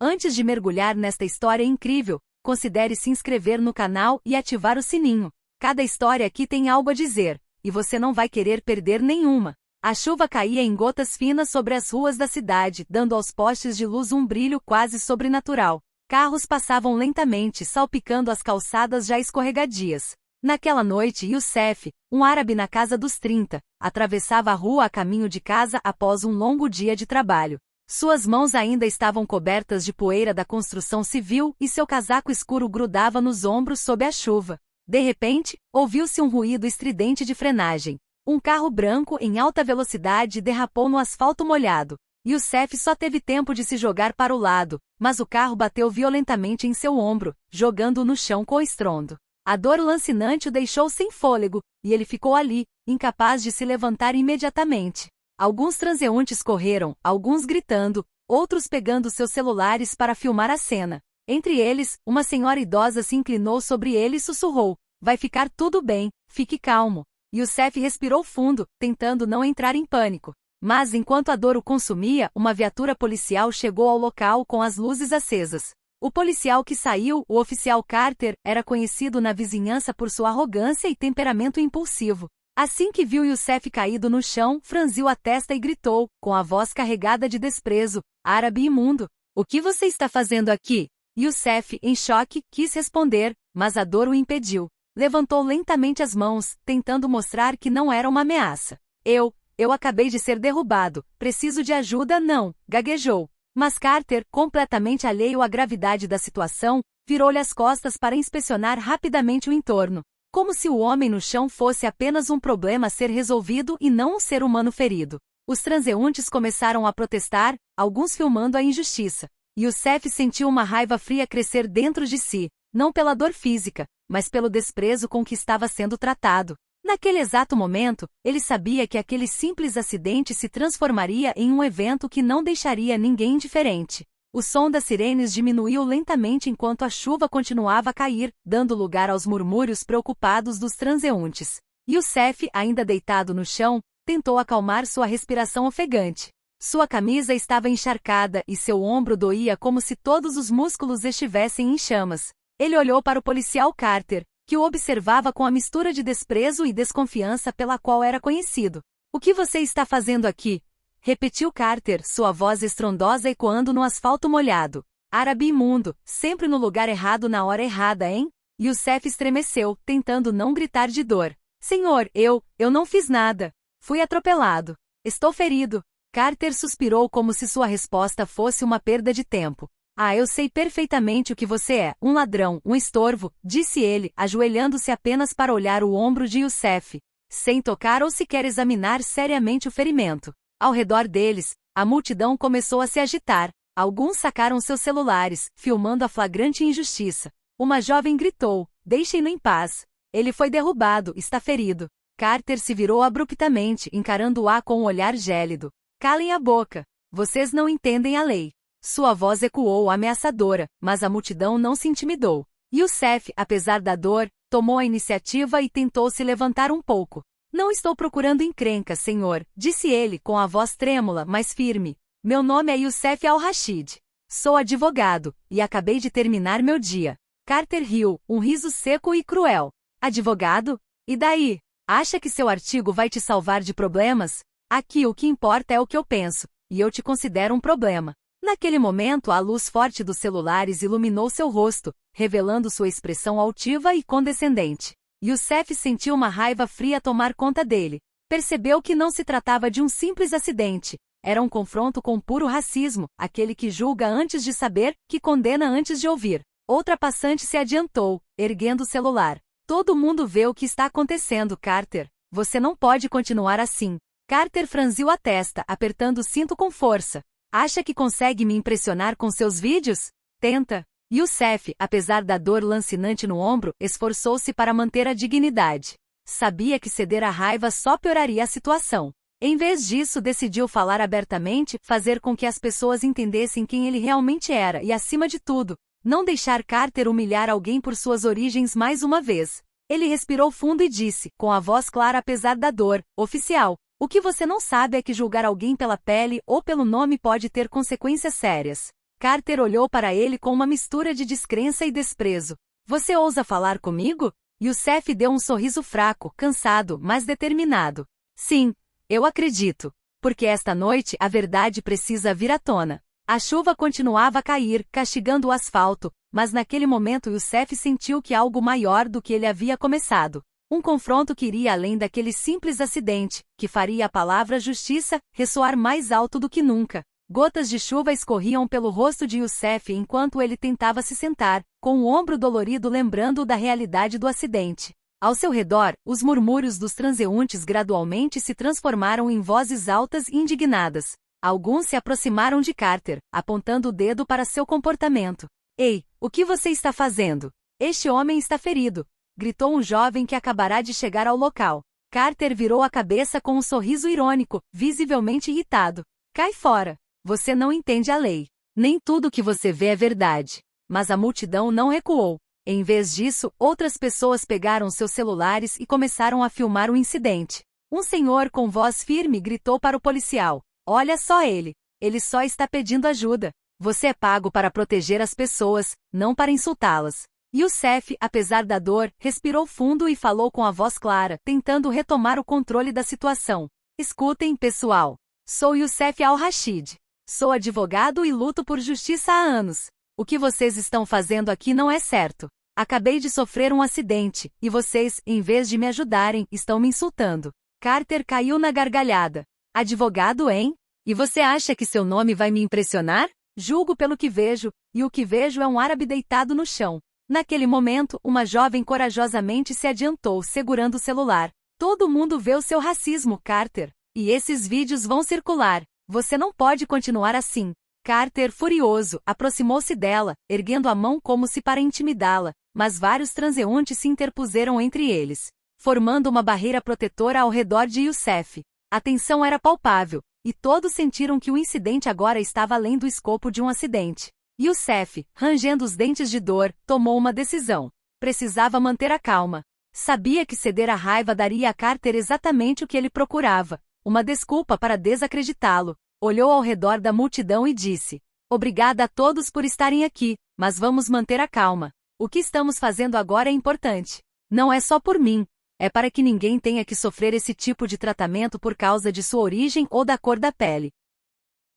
Antes de mergulhar nesta história incrível, considere se inscrever no canal e ativar o sininho. Cada história aqui tem algo a dizer, e você não vai querer perder nenhuma. A chuva caía em gotas finas sobre as ruas da cidade, dando aos postes de luz um brilho quase sobrenatural. Carros passavam lentamente, salpicando as calçadas já escorregadias. Naquela noite, Youssef, um árabe na casa dos 30, atravessava a rua a caminho de casa após um longo dia de trabalho. Suas mãos ainda estavam cobertas de poeira da construção civil e seu casaco escuro grudava nos ombros sob a chuva. De repente, ouviu-se um ruído estridente de frenagem. Um carro branco em alta velocidade derrapou no asfalto molhado. Youssef só teve tempo de se jogar para o lado, mas o carro bateu violentamente em seu ombro, jogando-o no chão com estrondo. A dor lancinante o deixou sem fôlego, e ele ficou ali, incapaz de se levantar imediatamente. Alguns transeuntes correram, alguns gritando, outros pegando seus celulares para filmar a cena. Entre eles, uma senhora idosa se inclinou sobre ele e sussurrou: "Vai ficar tudo bem, fique calmo." Youssef respirou fundo, tentando não entrar em pânico. Mas enquanto a dor o consumia, uma viatura policial chegou ao local com as luzes acesas. O policial que saiu, o oficial Carter, era conhecido na vizinhança por sua arrogância e temperamento impulsivo. Assim que viu Youssef caído no chão, franziu a testa e gritou, com a voz carregada de desprezo: "Árabe imundo! O que você está fazendo aqui?" Youssef, em choque, quis responder, mas a dor o impediu. Levantou lentamente as mãos, tentando mostrar que não era uma ameaça. Eu acabei de ser derrubado, preciso de ajuda não, gaguejou. Mas Carter, completamente alheio à gravidade da situação, virou-lhe as costas para inspecionar rapidamente o entorno. Como se o homem no chão fosse apenas um problema a ser resolvido e não um ser humano ferido. Os transeuntes começaram a protestar, alguns filmando a injustiça. Youssef sentiu uma raiva fria crescer dentro de si, não pela dor física, mas pelo desprezo com que estava sendo tratado. Naquele exato momento, ele sabia que aquele simples acidente se transformaria em um evento que não deixaria ninguém indiferente. O som das sirenes diminuiu lentamente enquanto a chuva continuava a cair, dando lugar aos murmúrios preocupados dos transeuntes. Youssef, ainda deitado no chão, tentou acalmar sua respiração ofegante. Sua camisa estava encharcada e seu ombro doía como se todos os músculos estivessem em chamas. Ele olhou para o policial Carter, que o observava com a mistura de desprezo e desconfiança pela qual era conhecido. "O que você está fazendo aqui?" repetiu Carter, sua voz estrondosa ecoando no asfalto molhado. "Árabe imundo, sempre no lugar errado na hora errada, hein?" Youssef estremeceu, tentando não gritar de dor. "Senhor, eu não fiz nada. Fui atropelado. Estou ferido." Carter suspirou como se sua resposta fosse uma perda de tempo. "Ah, eu sei perfeitamente o que você é, um ladrão, um estorvo", disse ele, ajoelhando-se apenas para olhar o ombro de Youssef, sem tocar ou sequer examinar seriamente o ferimento. Ao redor deles, a multidão começou a se agitar. Alguns sacaram seus celulares, filmando a flagrante injustiça. Uma jovem gritou: "Deixem-no em paz. Ele foi derrubado, está ferido." Carter se virou abruptamente, encarando-a com um olhar gélido. "Calem a boca. Vocês não entendem a lei." Sua voz ecoou ameaçadora, mas a multidão não se intimidou. Youssef, apesar da dor, tomou a iniciativa e tentou se levantar um pouco. "Não estou procurando encrenca, senhor", disse ele com a voz trêmula, mas firme. "Meu nome é Youssef Al-Rashid. Sou advogado, e acabei de terminar meu dia." Carter riu, um riso seco e cruel. "Advogado? E daí? Acha que seu artigo vai te salvar de problemas? Aqui o que importa é o que eu penso, e eu te considero um problema." Naquele momento a luz forte dos celulares iluminou seu rosto, revelando sua expressão altiva e condescendente. Youssef sentiu uma raiva fria tomar conta dele. Percebeu que não se tratava de um simples acidente. Era um confronto com puro racismo, aquele que julga antes de saber, que condena antes de ouvir. Outra passante se adiantou, erguendo o celular. "Todo mundo vê o que está acontecendo, Carter. Você não pode continuar assim." Carter franziu a testa, apertando o cinto com força. "Acha que consegue me impressionar com seus vídeos? Tenta." Youssef, apesar da dor lancinante no ombro, esforçou-se para manter a dignidade. Sabia que ceder à raiva só pioraria a situação. Em vez disso, decidiu falar abertamente, fazer com que as pessoas entendessem quem ele realmente era e, acima de tudo, não deixar Carter humilhar alguém por suas origens mais uma vez. Ele respirou fundo e disse, com a voz clara apesar da dor: "Oficial, o que você não sabe é que julgar alguém pela pele ou pelo nome pode ter consequências sérias." Carter olhou para ele com uma mistura de descrença e desprezo. Você ousa falar comigo? Youssef deu um sorriso fraco, cansado, mas determinado. Sim, eu acredito. Porque esta noite a verdade precisa vir à tona. A chuva continuava a cair, castigando o asfalto, mas naquele momento Youssef sentiu que algo maior do que ele havia começado. Um confronto que iria além daquele simples acidente, que faria a palavra justiça ressoar mais alto do que nunca. Gotas de chuva escorriam pelo rosto de Youssef enquanto ele tentava se sentar, com o ombro dolorido lembrando da realidade do acidente. Ao seu redor, os murmúrios dos transeuntes gradualmente se transformaram em vozes altas e indignadas. Alguns se aproximaram de Carter, apontando o dedo para seu comportamento. Ei, o que você está fazendo? Este homem está ferido, gritou um jovem que acabará de chegar ao local. Carter virou a cabeça com um sorriso irônico, visivelmente irritado. Cai fora. Você não entende a lei. Nem tudo que você vê é verdade. Mas a multidão não recuou. Em vez disso, outras pessoas pegaram seus celulares e começaram a filmar o incidente. Um senhor com voz firme gritou para o policial. Olha só ele. Ele só está pedindo ajuda. Você é pago para proteger as pessoas, não para insultá-las. Youssef, apesar da dor, respirou fundo e falou com a voz clara, tentando retomar o controle da situação. Escutem, pessoal. Sou Youssef Al-Rashid. Sou advogado e luto por justiça há anos. O que vocês estão fazendo aqui não é certo. Acabei de sofrer um acidente, e vocês, em vez de me ajudarem, estão me insultando. Carter caiu na gargalhada. Advogado, hein? E você acha que seu nome vai me impressionar? Julgo pelo que vejo, e o que vejo é um árabe deitado no chão. Naquele momento, uma jovem corajosamente se adiantou, segurando o celular. Todo mundo vê o seu racismo, Carter. E esses vídeos vão circular. Você não pode continuar assim. Carter, furioso, aproximou-se dela, erguendo a mão como se para intimidá-la, mas vários transeuntes se interpuseram entre eles, formando uma barreira protetora ao redor de Youssef. A tensão era palpável, e todos sentiram que o incidente agora estava além do escopo de um acidente. Youssef, rangendo os dentes de dor, tomou uma decisão. Precisava manter a calma. Sabia que ceder à raiva daria a Carter exatamente o que ele procurava. Uma desculpa para desacreditá-lo. Olhou ao redor da multidão e disse: Obrigada a todos por estarem aqui, mas vamos manter a calma. O que estamos fazendo agora é importante. Não é só por mim. É para que ninguém tenha que sofrer esse tipo de tratamento por causa de sua origem ou da cor da pele.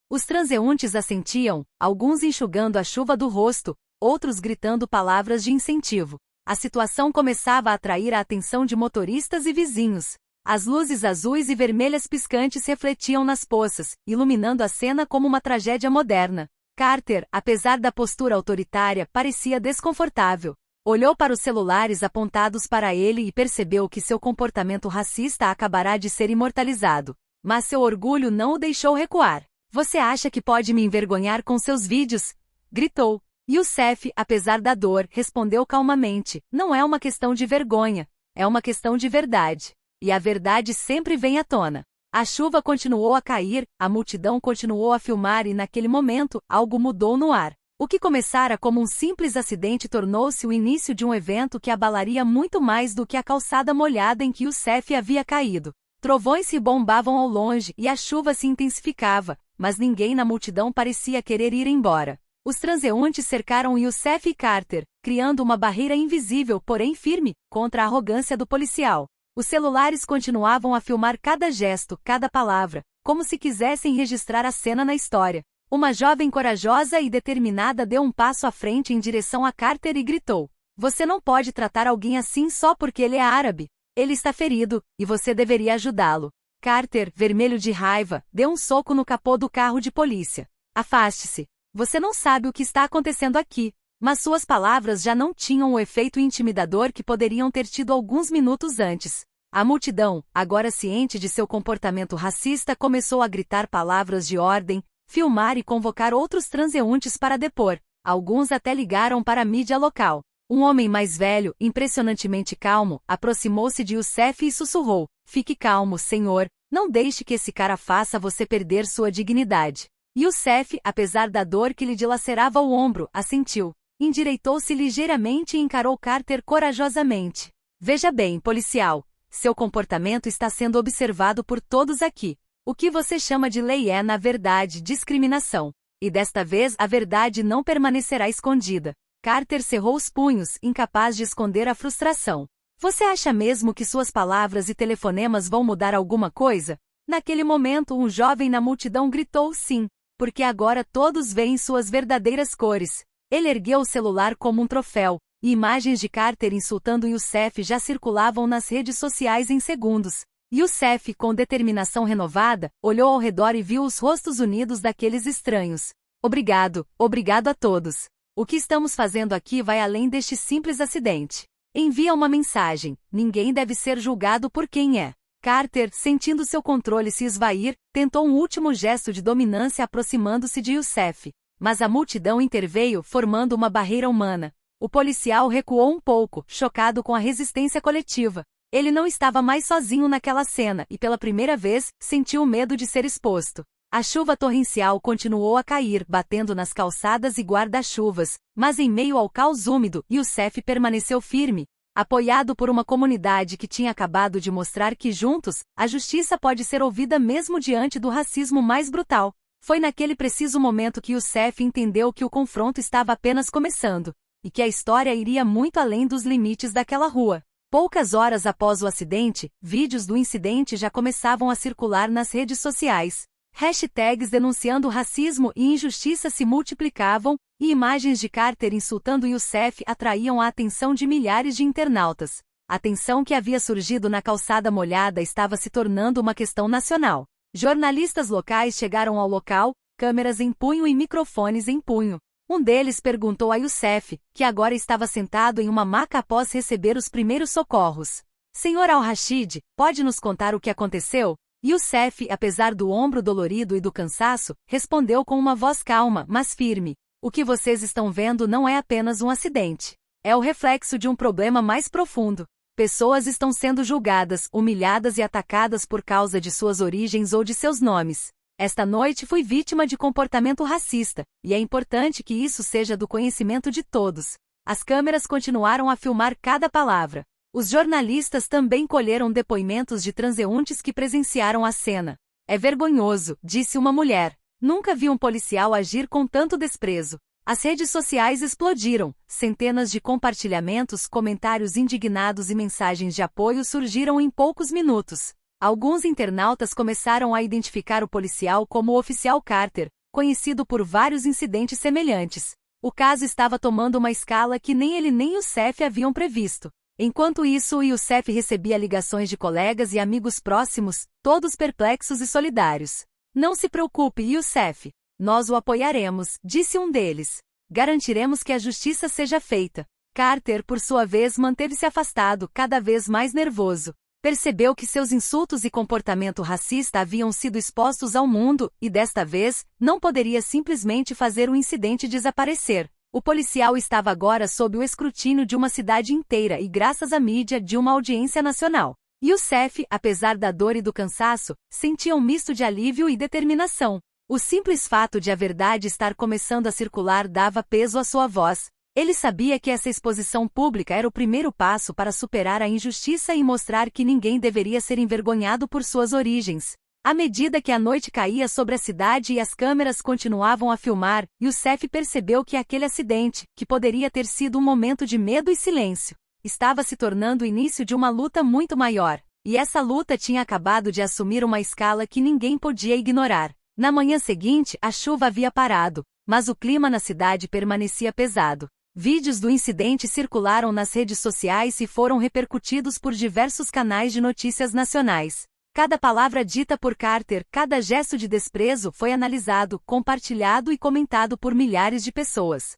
Os transeuntes assentiam, alguns enxugando a chuva do rosto, outros gritando palavras de incentivo. A situação começava a atrair a atenção de motoristas e vizinhos. As luzes azuis e vermelhas piscantes refletiam nas poças, iluminando a cena como uma tragédia moderna. Carter, apesar da postura autoritária, parecia desconfortável. Olhou para os celulares apontados para ele e percebeu que seu comportamento racista acabará de ser imortalizado. Mas seu orgulho não o deixou recuar. Você acha que pode me envergonhar com seus vídeos? Gritou. Youssef, apesar da dor, respondeu calmamente. Não é uma questão de vergonha. É uma questão de verdade. E a verdade sempre vem à tona. A chuva continuou a cair, a multidão continuou a filmar e naquele momento, algo mudou no ar. O que começara como um simples acidente tornou-se o início de um evento que abalaria muito mais do que a calçada molhada em que Youssef havia caído. Trovões se bombavam ao longe e a chuva se intensificava, mas ninguém na multidão parecia querer ir embora. Os transeuntes cercaram Youssef e Carter, criando uma barreira invisível, porém firme, contra a arrogância do policial. Os celulares continuavam a filmar cada gesto, cada palavra, como se quisessem registrar a cena na história. Uma jovem corajosa e determinada deu um passo à frente em direção a Carter e gritou: Você não pode tratar alguém assim só porque ele é árabe. Ele está ferido, e você deveria ajudá-lo. Carter, vermelho de raiva, deu um soco no capô do carro de polícia. Afaste-se. Você não sabe o que está acontecendo aqui. Mas suas palavras já não tinham o efeito intimidador que poderiam ter tido alguns minutos antes. A multidão, agora ciente de seu comportamento racista, começou a gritar palavras de ordem, filmar e convocar outros transeuntes para depor. Alguns até ligaram para a mídia local. Um homem mais velho, impressionantemente calmo, aproximou-se de Youssef e sussurrou: Fique calmo, senhor, não deixe que esse cara faça você perder sua dignidade. Youssef, apesar da dor que lhe dilacerava o ombro, assentiu. Endireitou-se ligeiramente e encarou Carter corajosamente. Veja bem, policial, seu comportamento está sendo observado por todos aqui. O que você chama de lei é, na verdade, discriminação. E desta vez a verdade não permanecerá escondida. Carter cerrou os punhos, incapaz de esconder a frustração. Você acha mesmo que suas palavras e telefonemas vão mudar alguma coisa? Naquele momento um jovem na multidão gritou sim, porque agora todos veem suas verdadeiras cores. Ele ergueu o celular como um troféu, e imagens de Carter insultando Youssef já circulavam nas redes sociais em segundos. Youssef, com determinação renovada, olhou ao redor e viu os rostos unidos daqueles estranhos. Obrigado a todos. O que estamos fazendo aqui vai além deste simples acidente. Envia uma mensagem, ninguém deve ser julgado por quem é. Carter, sentindo seu controle se esvair, tentou um último gesto de dominância aproximando-se de Youssef. Mas a multidão interveio, formando uma barreira humana. O policial recuou um pouco, chocado com a resistência coletiva. Ele não estava mais sozinho naquela cena e, pela primeira vez, sentiu o medo de ser exposto. A chuva torrencial continuou a cair, batendo nas calçadas e guarda-chuvas, mas em meio ao caos úmido, Youssef permaneceu firme, apoiado por uma comunidade que tinha acabado de mostrar que juntos, a justiça pode ser ouvida mesmo diante do racismo mais brutal. Foi naquele preciso momento que Youssef entendeu que o confronto estava apenas começando, e que a história iria muito além dos limites daquela rua. Poucas horas após o acidente, vídeos do incidente já começavam a circular nas redes sociais. Hashtags denunciando racismo e injustiça se multiplicavam, e imagens de Carter insultando Youssef atraíam a atenção de milhares de internautas. A tensão que havia surgido na calçada molhada estava se tornando uma questão nacional. Jornalistas locais chegaram ao local, câmeras em punho e microfones em punho. Um deles perguntou a Youssef, que agora estava sentado em uma maca após receber os primeiros socorros. Senhor Al-Rashid, pode nos contar o que aconteceu? Youssef, apesar do ombro dolorido e do cansaço, respondeu com uma voz calma, mas firme. O que vocês estão vendo não é apenas um acidente. É o reflexo de um problema mais profundo. Pessoas estão sendo julgadas, humilhadas e atacadas por causa de suas origens ou de seus nomes. Esta noite fui vítima de comportamento racista, e é importante que isso seja do conhecimento de todos. As câmeras continuaram a filmar cada palavra. Os jornalistas também colheram depoimentos de transeuntes que presenciaram a cena. É vergonhoso, disse uma mulher. Nunca vi um policial agir com tanto desprezo. As redes sociais explodiram. Centenas de compartilhamentos, comentários indignados e mensagens de apoio surgiram em poucos minutos. Alguns internautas começaram a identificar o policial como o oficial Carter, conhecido por vários incidentes semelhantes. O caso estava tomando uma escala que nem ele nem Youssef haviam previsto. Enquanto isso, Youssef recebia ligações de colegas e amigos próximos, todos perplexos e solidários. Não se preocupe, Youssef. Nós o apoiaremos, disse um deles. Garantiremos que a justiça seja feita. Carter, por sua vez, manteve-se afastado, cada vez mais nervoso. Percebeu que seus insultos e comportamento racista haviam sido expostos ao mundo, e desta vez, não poderia simplesmente fazer o incidente desaparecer. O policial estava agora sob o escrutínio de uma cidade inteira e graças à mídia de uma audiência nacional. Youssef, apesar da dor e do cansaço, sentia um misto de alívio e determinação. O simples fato de a verdade estar começando a circular dava peso à sua voz. Ele sabia que essa exposição pública era o primeiro passo para superar a injustiça e mostrar que ninguém deveria ser envergonhado por suas origens. À medida que a noite caía sobre a cidade e as câmeras continuavam a filmar, Youssef percebeu que aquele acidente, que poderia ter sido um momento de medo e silêncio, estava se tornando o início de uma luta muito maior. E essa luta tinha acabado de assumir uma escala que ninguém podia ignorar. Na manhã seguinte, a chuva havia parado, mas o clima na cidade permanecia pesado. Vídeos do incidente circularam nas redes sociais e foram repercutidos por diversos canais de notícias nacionais. Cada palavra dita por Carter, cada gesto de desprezo foi analisado, compartilhado e comentado por milhares de pessoas.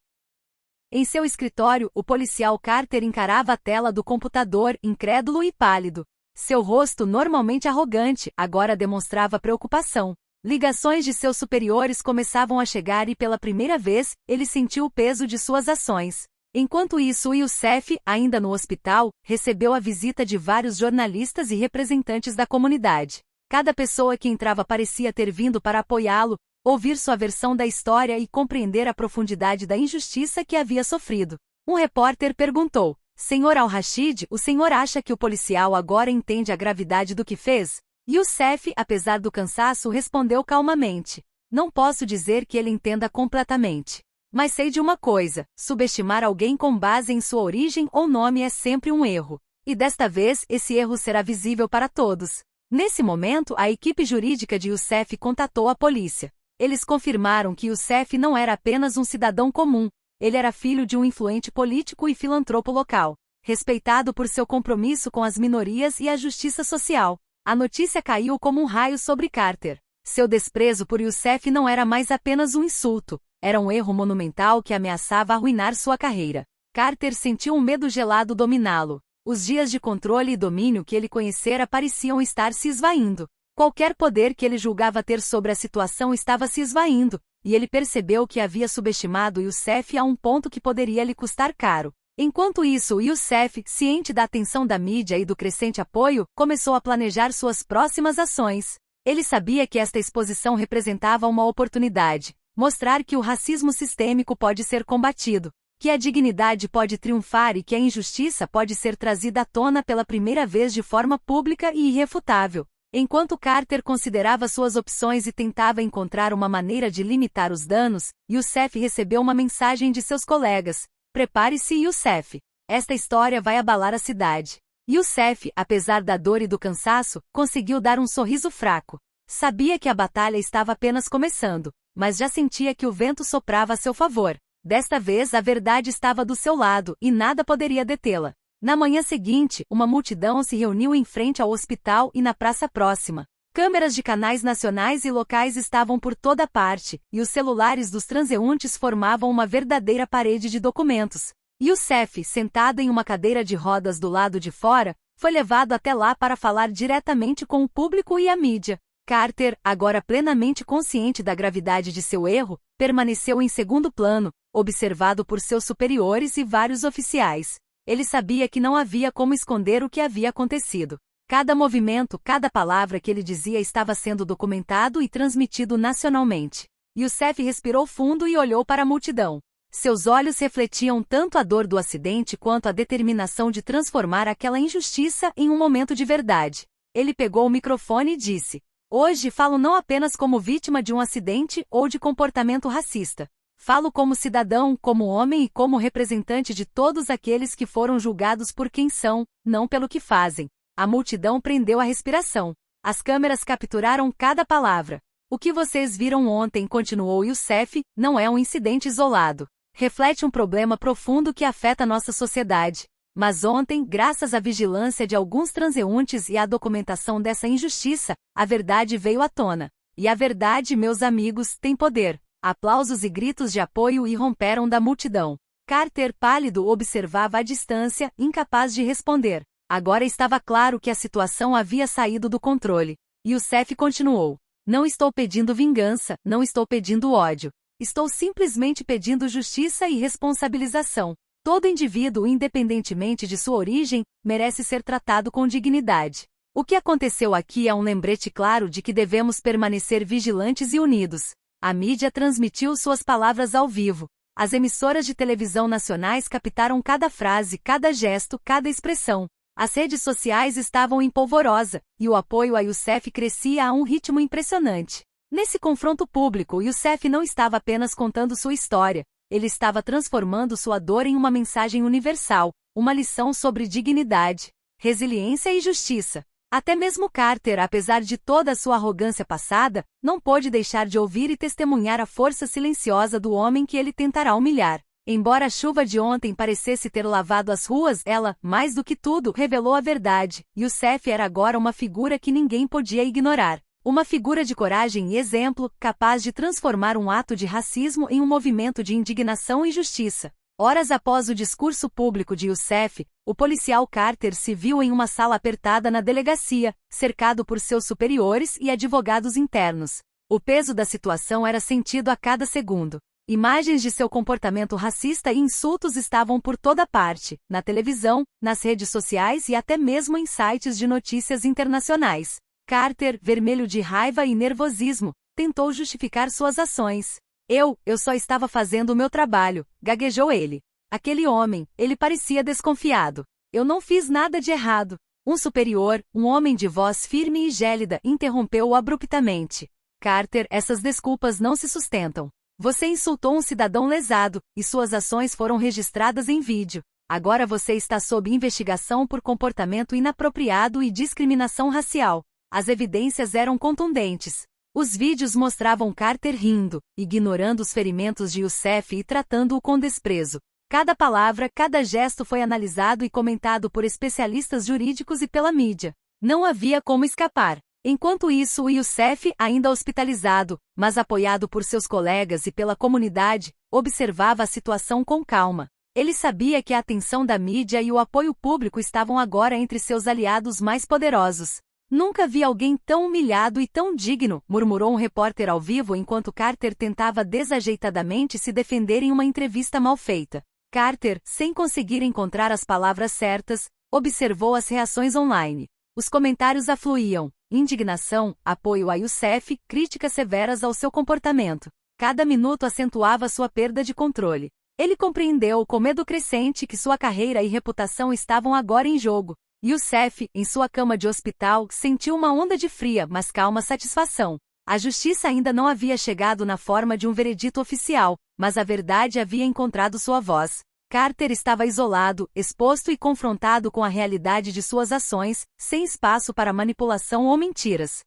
Em seu escritório, o policial Carter encarava a tela do computador, incrédulo e pálido. Seu rosto, normalmente arrogante, agora demonstrava preocupação. Ligações de seus superiores começavam a chegar e pela primeira vez, ele sentiu o peso de suas ações. Enquanto isso, Youssef, ainda no hospital, recebeu a visita de vários jornalistas e representantes da comunidade. Cada pessoa que entrava parecia ter vindo para apoiá-lo, ouvir sua versão da história e compreender a profundidade da injustiça que havia sofrido. Um repórter perguntou: Senhor Al-Rashid, o senhor acha que o policial agora entende a gravidade do que fez? Youssef, apesar do cansaço, respondeu calmamente: Não posso dizer que ele entenda completamente. Mas sei de uma coisa: subestimar alguém com base em sua origem ou nome é sempre um erro. E desta vez, esse erro será visível para todos. Nesse momento, a equipe jurídica de Youssef contatou a polícia. Eles confirmaram que Youssef não era apenas um cidadão comum, ele era filho de um influente político e filantropo local, respeitado por seu compromisso com as minorias e a justiça social. A notícia caiu como um raio sobre Carter. Seu desprezo por Youssef não era mais apenas um insulto, era um erro monumental que ameaçava arruinar sua carreira. Carter sentiu um medo gelado dominá-lo. Os dias de controle e domínio que ele conhecera pareciam estar se esvaindo. Qualquer poder que ele julgava ter sobre a situação estava se esvaindo, e ele percebeu que havia subestimado Youssef a um ponto que poderia lhe custar caro. Enquanto isso, Youssef, ciente da atenção da mídia e do crescente apoio, começou a planejar suas próximas ações. Ele sabia que esta exposição representava uma oportunidade, mostrar que o racismo sistêmico pode ser combatido, que a dignidade pode triunfar e que a injustiça pode ser trazida à tona pela primeira vez de forma pública e irrefutável. Enquanto Carter considerava suas opções e tentava encontrar uma maneira de limitar os danos, Youssef recebeu uma mensagem de seus colegas: "Prepare-se, Youssef. Esta história vai abalar a cidade." Youssef, apesar da dor e do cansaço, conseguiu dar um sorriso fraco. Sabia que a batalha estava apenas começando, mas já sentia que o vento soprava a seu favor. Desta vez a verdade estava do seu lado e nada poderia detê-la. Na manhã seguinte, uma multidão se reuniu em frente ao hospital e na praça próxima. Câmeras de canais nacionais e locais estavam por toda parte, e os celulares dos transeuntes formavam uma verdadeira parede de documentos. Youssef, sentado em uma cadeira de rodas do lado de fora, foi levado até lá para falar diretamente com o público e a mídia. Carter, agora plenamente consciente da gravidade de seu erro, permaneceu em segundo plano, observado por seus superiores e vários oficiais. Ele sabia que não havia como esconder o que havia acontecido. Cada movimento, cada palavra que ele dizia estava sendo documentado e transmitido nacionalmente. Youssef respirou fundo e olhou para a multidão. Seus olhos refletiam tanto a dor do acidente quanto a determinação de transformar aquela injustiça em um momento de verdade. Ele pegou o microfone e disse: "Hoje falo não apenas como vítima de um acidente ou de comportamento racista. Falo como cidadão, como homem e como representante de todos aqueles que foram julgados por quem são, não pelo que fazem." A multidão prendeu a respiração. As câmeras capturaram cada palavra. "O que vocês viram ontem", continuou Youssef, "não é um incidente isolado. Reflete um problema profundo que afeta nossa sociedade. Mas ontem, graças à vigilância de alguns transeuntes e à documentação dessa injustiça, a verdade veio à tona. E a verdade, meus amigos, tem poder." Aplausos e gritos de apoio irromperam da multidão. Carter, pálido, observava à distância, incapaz de responder. Agora estava claro que a situação havia saído do controle. Youssef continuou: "Não estou pedindo vingança, não estou pedindo ódio. Estou simplesmente pedindo justiça e responsabilização. Todo indivíduo, independentemente de sua origem, merece ser tratado com dignidade. O que aconteceu aqui é um lembrete claro de que devemos permanecer vigilantes e unidos." A mídia transmitiu suas palavras ao vivo. As emissoras de televisão nacionais captaram cada frase, cada gesto, cada expressão. As redes sociais estavam em polvorosa, e o apoio a Youssef crescia a um ritmo impressionante. Nesse confronto público, Youssef não estava apenas contando sua história, ele estava transformando sua dor em uma mensagem universal, uma lição sobre dignidade, resiliência e justiça. Até mesmo Carter, apesar de toda a sua arrogância passada, não pôde deixar de ouvir e testemunhar a força silenciosa do homem que ele tentará humilhar. Embora a chuva de ontem parecesse ter lavado as ruas, ela, mais do que tudo, revelou a verdade. Youssef era agora uma figura que ninguém podia ignorar. Uma figura de coragem e exemplo, capaz de transformar um ato de racismo em um movimento de indignação e justiça. Horas após o discurso público de Youssef, o policial Carter se viu em uma sala apertada na delegacia, cercado por seus superiores e advogados internos. O peso da situação era sentido a cada segundo. Imagens de seu comportamento racista e insultos estavam por toda parte, na televisão, nas redes sociais e até mesmo em sites de notícias internacionais. Carter, vermelho de raiva e nervosismo, tentou justificar suas ações. Eu só estava fazendo o meu trabalho", gaguejou ele. Aquele homem, ele parecia desconfiado. "Eu não fiz nada de errado." Um superior, um homem de voz firme e gélida, interrompeu-o abruptamente. Carter, essas desculpas não se sustentam. Você insultou um cidadão lesado, e suas ações foram registradas em vídeo. Agora você está sob investigação por comportamento inapropriado e discriminação racial. As evidências eram contundentes. Os vídeos mostravam Carter rindo, ignorando os ferimentos de Youssef e tratando-o com desprezo. Cada palavra, cada gesto foi analisado e comentado por especialistas jurídicos e pela mídia. Não havia como escapar. Enquanto isso, o Youssef, ainda hospitalizado, mas apoiado por seus colegas e pela comunidade, observava a situação com calma. Ele sabia que a atenção da mídia e o apoio público estavam agora entre seus aliados mais poderosos. Nunca vi alguém tão humilhado e tão digno, murmurou um repórter ao vivo enquanto Carter tentava desajeitadamente se defender em uma entrevista mal feita. Carter, sem conseguir encontrar as palavras certas, observou as reações online. Os comentários afluíam: indignação, apoio a Youssef, críticas severas ao seu comportamento. Cada minuto acentuava sua perda de controle. Ele compreendeu com medo crescente que sua carreira e reputação estavam agora em jogo. Youssef, em sua cama de hospital, sentiu uma onda de fria, mas calma satisfação. A justiça ainda não havia chegado na forma de um veredito oficial, mas a verdade havia encontrado sua voz. Carter estava isolado, exposto e confrontado com a realidade de suas ações, sem espaço para manipulação ou mentiras.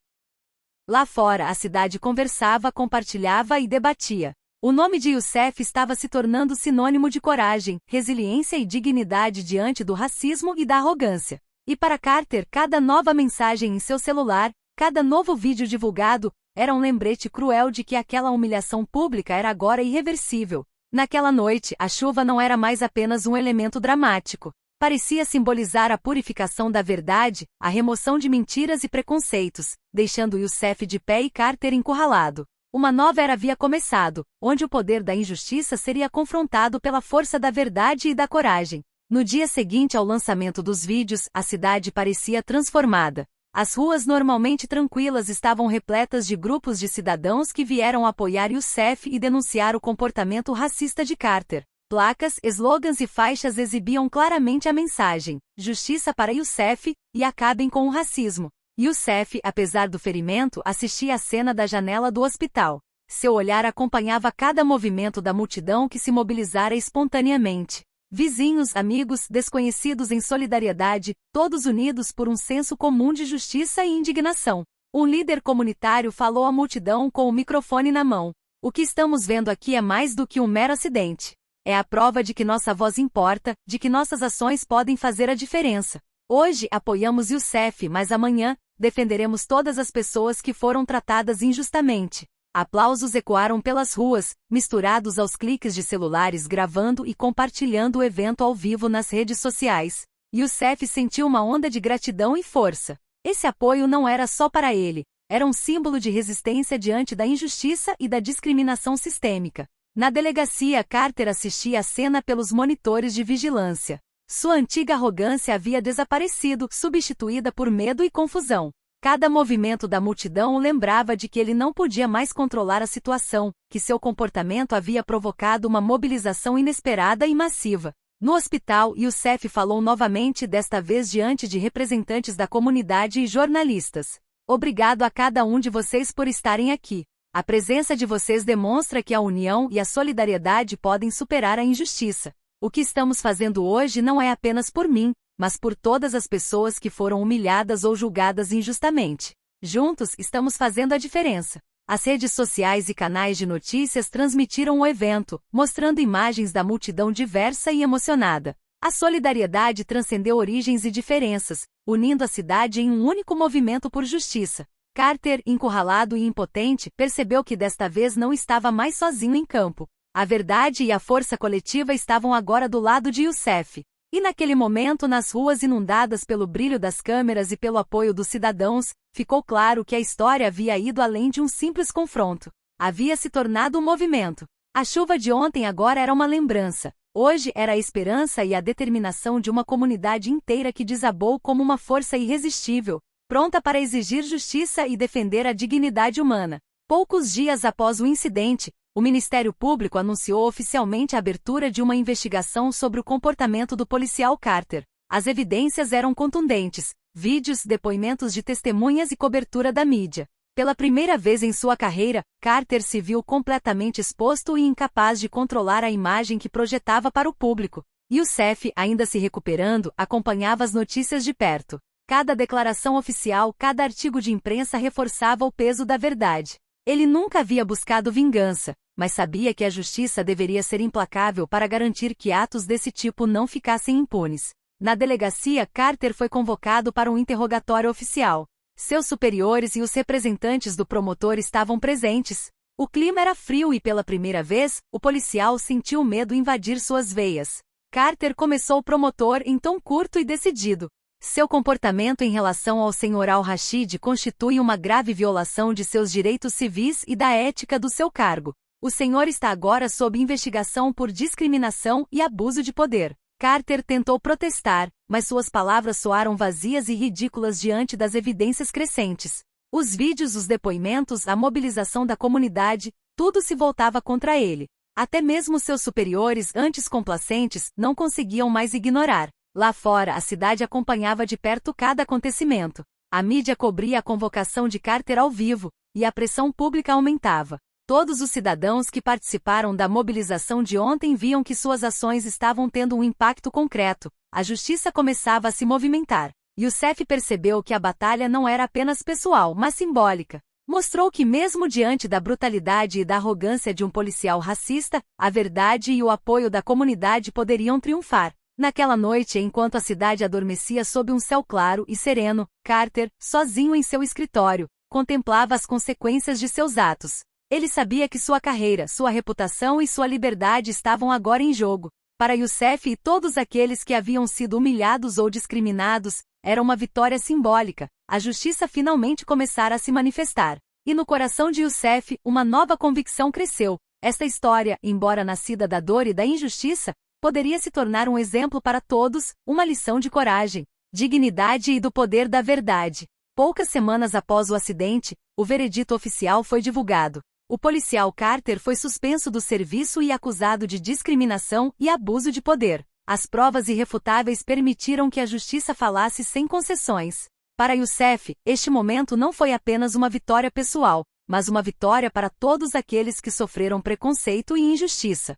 Lá fora, a cidade conversava, compartilhava e debatia. O nome de Youssef estava se tornando sinônimo de coragem, resiliência e dignidade diante do racismo e da arrogância. E para Carter, cada nova mensagem em seu celular, cada novo vídeo divulgado, era um lembrete cruel de que aquela humilhação pública era agora irreversível. Naquela noite, a chuva não era mais apenas um elemento dramático. Parecia simbolizar a purificação da verdade, a remoção de mentiras e preconceitos, deixando Youssef de pé e Carter encurralado. Uma nova era havia começado, onde o poder da injustiça seria confrontado pela força da verdade e da coragem. No dia seguinte ao lançamento dos vídeos, a cidade parecia transformada. As ruas normalmente tranquilas estavam repletas de grupos de cidadãos que vieram apoiar Youssef e denunciar o comportamento racista de Carter. Placas, slogans e faixas exibiam claramente a mensagem: justiça para Youssef, e acabem com o racismo. Youssef, apesar do ferimento, assistia à cena da janela do hospital. Seu olhar acompanhava cada movimento da multidão que se mobilizara espontaneamente. Vizinhos, amigos, desconhecidos em solidariedade, todos unidos por um senso comum de justiça e indignação. Um líder comunitário falou à multidão com o microfone na mão. O que estamos vendo aqui é mais do que um mero acidente. É a prova de que nossa voz importa, de que nossas ações podem fazer a diferença. Hoje apoiamos Youssef, mas amanhã defenderemos todas as pessoas que foram tratadas injustamente. Aplausos ecoaram pelas ruas, misturados aos cliques de celulares gravando e compartilhando o evento ao vivo nas redes sociais. Youssef sentiu uma onda de gratidão e força. Esse apoio não era só para ele, era um símbolo de resistência diante da injustiça e da discriminação sistêmica. Na delegacia, Carter assistia à cena pelos monitores de vigilância. Sua antiga arrogância havia desaparecido, substituída por medo e confusão. Cada movimento da multidão o lembrava de que ele não podia mais controlar a situação, que seu comportamento havia provocado uma mobilização inesperada e massiva. No hospital, Youssef falou novamente, desta vez diante de representantes da comunidade e jornalistas. Obrigado a cada um de vocês por estarem aqui. A presença de vocês demonstra que a união e a solidariedade podem superar a injustiça. O que estamos fazendo hoje não é apenas por mim, mas por todas as pessoas que foram humilhadas ou julgadas injustamente. Juntos, estamos fazendo a diferença. As redes sociais e canais de notícias transmitiram o evento, mostrando imagens da multidão diversa e emocionada. A solidariedade transcendeu origens e diferenças, unindo a cidade em um único movimento por justiça. Carter, encurralado e impotente, percebeu que desta vez não estava mais sozinho em campo. A verdade e a força coletiva estavam agora do lado de Youssef. E naquele momento, nas ruas inundadas pelo brilho das câmeras e pelo apoio dos cidadãos, ficou claro que a história havia ido além de um simples confronto. Havia se tornado um movimento. A chuva de ontem agora era uma lembrança. Hoje era a esperança e a determinação de uma comunidade inteira que desabou como uma força irresistível, pronta para exigir justiça e defender a dignidade humana. Poucos dias após o incidente, o Ministério Público anunciou oficialmente a abertura de uma investigação sobre o comportamento do policial Carter. As evidências eram contundentes: vídeos, depoimentos de testemunhas e cobertura da mídia. Pela primeira vez em sua carreira, Carter se viu completamente exposto e incapaz de controlar a imagem que projetava para o público. Youssef, ainda se recuperando, acompanhava as notícias de perto. Cada declaração oficial, cada artigo de imprensa reforçava o peso da verdade. Ele nunca havia buscado vingança, mas sabia que a justiça deveria ser implacável para garantir que atos desse tipo não ficassem impunes. Na delegacia, Carter foi convocado para um interrogatório oficial. Seus superiores e os representantes do promotor estavam presentes. O clima era frio e, pela primeira vez, o policial sentiu medo invadir suas veias. Carter começou o promotor em tom curto e decidido. Seu comportamento em relação ao Sr. Al-Rashid constitui uma grave violação de seus direitos civis e da ética do seu cargo. O senhor está agora sob investigação por discriminação e abuso de poder. Carter tentou protestar, mas suas palavras soaram vazias e ridículas diante das evidências crescentes. Os vídeos, os depoimentos, a mobilização da comunidade, tudo se voltava contra ele. Até mesmo seus superiores, antes complacentes, não conseguiam mais ignorar. Lá fora, a cidade acompanhava de perto cada acontecimento. A mídia cobria a convocação de Carter ao vivo, e a pressão pública aumentava. Todos os cidadãos que participaram da mobilização de ontem viam que suas ações estavam tendo um impacto concreto. A justiça começava a se movimentar. Youssef percebeu que a batalha não era apenas pessoal, mas simbólica. Mostrou que mesmo diante da brutalidade e da arrogância de um policial racista, a verdade e o apoio da comunidade poderiam triunfar. Naquela noite, enquanto a cidade adormecia sob um céu claro e sereno, Carter, sozinho em seu escritório, contemplava as consequências de seus atos. Ele sabia que sua carreira, sua reputação e sua liberdade estavam agora em jogo. Para Youssef e todos aqueles que haviam sido humilhados ou discriminados, era uma vitória simbólica. A justiça finalmente começara a se manifestar. E no coração de Youssef, uma nova convicção cresceu. Esta história, embora nascida da dor e da injustiça, poderia se tornar um exemplo para todos, uma lição de coragem, dignidade e do poder da verdade. Poucas semanas após o acidente, o veredito oficial foi divulgado. O policial Carter foi suspenso do serviço e acusado de discriminação e abuso de poder. As provas irrefutáveis permitiram que a justiça falasse sem concessões. Para Youssef, este momento não foi apenas uma vitória pessoal, mas uma vitória para todos aqueles que sofreram preconceito e injustiça.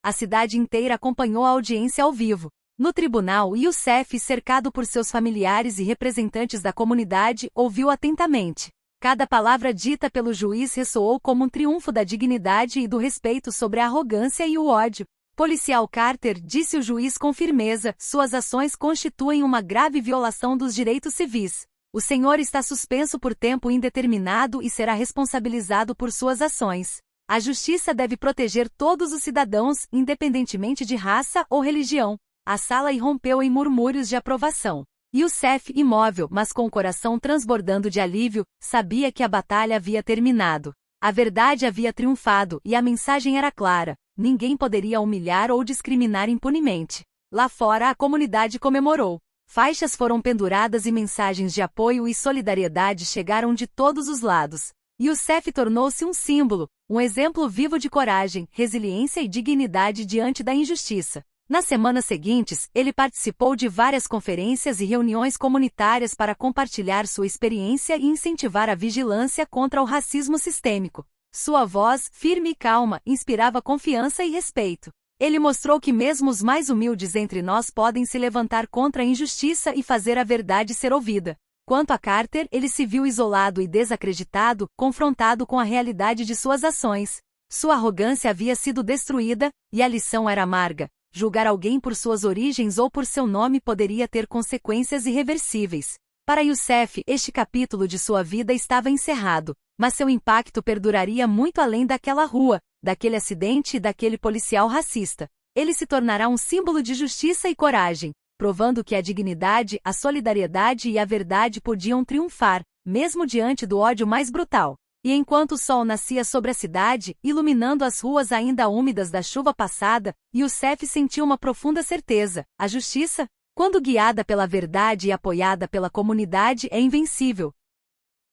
A cidade inteira acompanhou a audiência ao vivo. No tribunal, Youssef, cercado por seus familiares e representantes da comunidade, ouviu atentamente. Cada palavra dita pelo juiz ressoou como um triunfo da dignidade e do respeito sobre a arrogância e o ódio. Policial Carter, disse o juiz com firmeza, suas ações constituem uma grave violação dos direitos civis. O senhor está suspenso por tempo indeterminado e será responsabilizado por suas ações. A justiça deve proteger todos os cidadãos, independentemente de raça ou religião. A sala irrompeu em murmúrios de aprovação. Youssef, imóvel, mas com o coração transbordando de alívio, sabia que a batalha havia terminado. A verdade havia triunfado e a mensagem era clara: ninguém poderia humilhar ou discriminar impunemente. Lá fora, a comunidade comemorou. Faixas foram penduradas e mensagens de apoio e solidariedade chegaram de todos os lados. Youssef tornou-se um símbolo, um exemplo vivo de coragem, resiliência e dignidade diante da injustiça. Nas semanas seguintes, ele participou de várias conferências e reuniões comunitárias para compartilhar sua experiência e incentivar a vigilância contra o racismo sistêmico. Sua voz, firme e calma, inspirava confiança e respeito. Ele mostrou que mesmo os mais humildes entre nós podem se levantar contra a injustiça e fazer a verdade ser ouvida. Quanto a Carter, ele se viu isolado e desacreditado, confrontado com a realidade de suas ações. Sua arrogância havia sido destruída, e a lição era amarga. Julgar alguém por suas origens ou por seu nome poderia ter consequências irreversíveis. Para Youssef, este capítulo de sua vida estava encerrado, mas seu impacto perduraria muito além daquela rua, daquele acidente e daquele policial racista. Ele se tornará um símbolo de justiça e coragem, provando que a dignidade, a solidariedade e a verdade podiam triunfar, mesmo diante do ódio mais brutal. E enquanto o sol nascia sobre a cidade, iluminando as ruas ainda úmidas da chuva passada, Youssef sentiu uma profunda certeza: a justiça, quando guiada pela verdade e apoiada pela comunidade, é invencível.